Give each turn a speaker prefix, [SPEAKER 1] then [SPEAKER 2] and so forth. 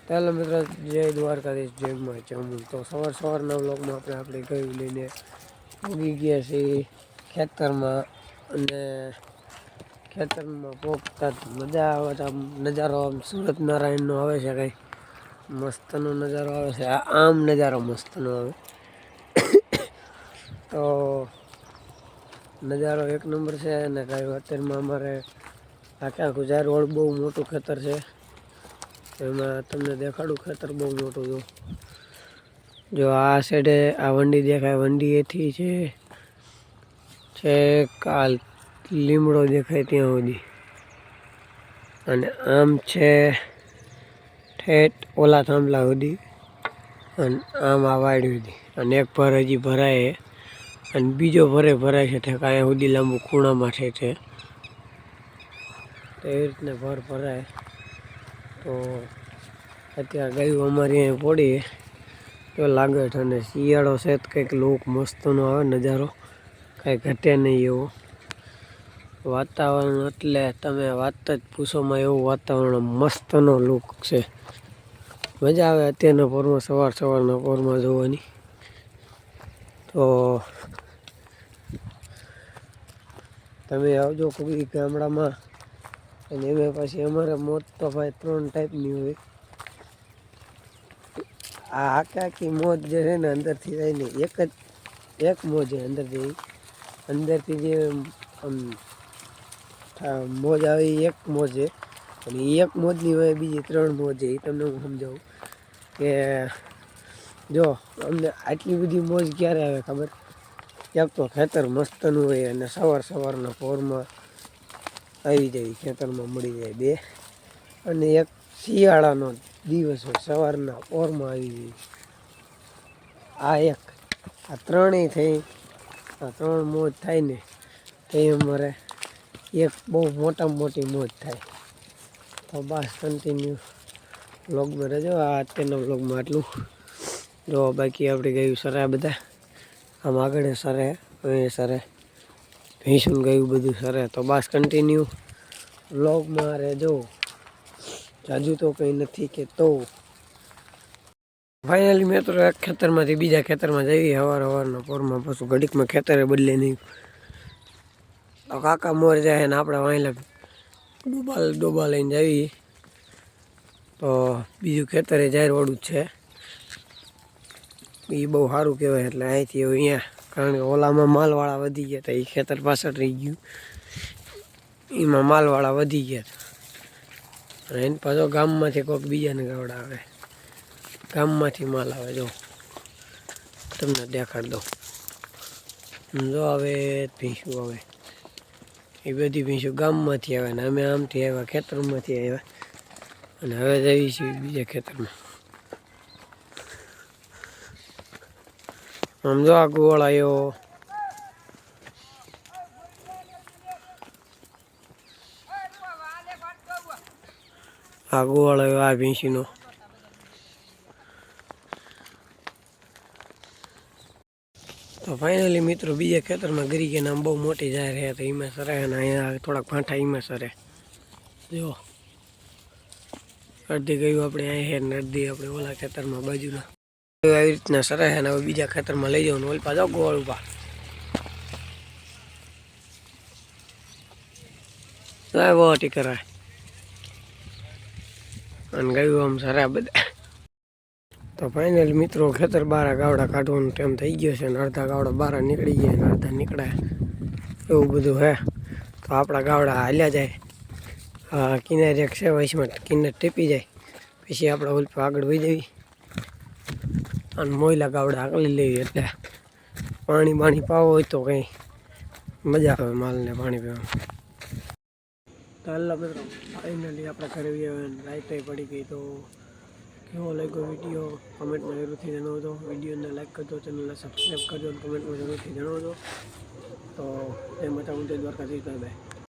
[SPEAKER 1] ચાલો મિત્રો, જય દ્વારકાધીશ, જય માં ચામુંડ। તો સવારના વ્લોગમાં આપણે ગયું લઈને ઉગી ગયા છીએ ખેતરમાં, અને ખેતરમાં પોગતા મજા આવે છે। આમ નજારો આમ સુરત નારાયણનો આવે છે, કંઈ મસ્તનો નજારો આવે છે। આમ નજારો મસ્તનો આવે તો નજારો એક નંબર છે। અને કાંઈ અત્યારમાં અમારે આખું જાહેર રોડ બહુ મોટું ખેતર છે, એમાં તમને દેખાડું ખેતર બહુ મોટું જો। જો આ સાઈડે આ વંડી દેખાય, વંડી એથી છે કાલ લીમડો દેખાય ત્યાં સુધી, અને આમ છે ઠેઠ ઓલા થાંભલા સુધી, અને આમ આ વાડી સુધી, અને એક ભર હજી ભરાય, અને બીજો ભરાય છે ઠેક અહીંયા સુધી લાંબુ ખૂણામાં છે એવી રીતના ભર ભરાય। તો અત્યારે ગયું અમારી અહીં પડી તો લાગે છે, અને શિયાળો છે તો કંઈક લોક મસ્તનો આવે નજારો, કાંઈ ઘટે નહીં એવો વાતાવરણ, એટલે તમે વાત જ પૂછોમાં એવું વાતાવરણ મસ્તનો લુક છે, મજા આવે અત્યારના પોરમાં સવારના પોરમાં જોવાની। તો તમે આવજો કોઈ ગામડામાં, અને એમાં પછી અમારે મોજ તો ભાઈ 3 ટાઈપની હોય। આ આખી મોજ જે છે ને અંદરથી જાય ને એક મોજ છે અંદરથી જે મોજ આવે એક મોજ છે, અને એક મોજની હોય બીજી 3 મોજ છે। એ તમને હું સમજાવું કે જો અમને આટલી બધી મોજ ક્યારે આવે ખબર? એક તો ખેતર મસ્તનું હોય, અને સવારના પોરમાં આવી જાય, ખેતરમાં મળી જાય 2, અને એક શિયાળાનો દિવસ હોય, સવારના પોરમાં આવી જાય। આ ત્રણેય થઈ, આ 3 મોજ થાય ને તો અમારે એક બહુ મોટામાં મોટી મોજ થાય। તો બસ કન્ટિન્યુ વ્લોગમાં રહેજો। આ અત્યારના વ્લોગમાં આટલું જો, બાકી આપણે ગયું સરે બધા, આમ આગળ સરે, અહીં સરે, ભીંસું ગયું બધું સરે। તો બસ કન્ટિન્યુ વ્લોગમાં રહેજો, જાજુ તો કંઈ નથી કે તો ફાઇનલી મિત્રો એક ખેતરમાંથી બીજા ખેતરમાં જઈએ સવારના પોરમાં, પાછું ઘડીકમાં ખેતરે બદલે નહીં તો કાકા મોર જાય, ને આપણે વાંયલા ડોબા લઈને જઈએ। તો બીજું ખેતરે જાહેરવાળું જ છે, એ બહુ સારું કહેવાય। એટલે અહીંથી અહીંયા, કારણ કે ઓલામાં માલવાળા વધી ગયા હતા, એ ખેતર પાછળ રહી ગયું, એમાં માલવાળા વધી ગયા હતા, અને એને પાછો ગામમાંથી કોઈક બીજાને ગાવડા આવે, ગામમાંથી માલ આવે। જો તમને દેખાડ દો, જો હવે ભીંસું આવે, એ બધી ભીંસું ગામમાંથી આવે, ને અમે આમથી આવ્યા, ખેતરમાંથી આવ્યા, અને હવે જઈએ છીએ બીજા ખેતરમાં। આમ જો આ ગોળ આવ્યો, આ ગોળ આવ્યો આ ભીંસીનો। તો ફાઇનલી મિત્રો બીજા ખેતરમાં ગરી ગયા, આમ બહુ મોટી જાહેર છે, તો એમાં સરે, અને અહીંયા થોડાક ફાંઠા એમાં સરે, જો અડધી ગયું આપણે અહીં છે, ને અડધી આપણે ઓલા ખેતરમાં બાજુના આવી રીતના સરે છે, ને હવે બીજા ખેતરમાં લઈ જવાનું। ઓલ પાછો ગોળ ઉભા વટી કરાય, અને ગયું આમ સરે બધા। તો ફાઇનલ મિત્રો ખેતર બહાર ગાવડા કાઢવાનો ટાઈમ થઈ ગયો છે, અને અડધા ગાવડા બહાર નીકળી ગયા, અને અડધા નીકળાય, એવું બધું હે। તો આપણા ગાવડા હાલ્યા જાય, કિનારે એક છે વૈશમાં, કિનારે ટીપી જાય, પછી આપણે ઓલ આગળ વહી જવી, અને મોયલા ગાવડા આકલી લેવી, એટલે પાણી પાવો હોય તો કંઈ મજા આવે માલને પાણી પીવાનું। તો હાલો મિત્રો, ફાઇનલી આપણે ઘરે રાઈતે પડી ગઈ। તો કેવો લાગ્યો વિડીયો કમેન્ટમાં જરૂરથી જણાવજો, વિડીયોને લાઈક કરજો, ચેનલને સબસ્ક્રાઈબ કરજો, અને કમેન્ટમાં જરૂરથી જણાવજો। તો એ મતા હું દ્વારકાધીશ, બાય બાય।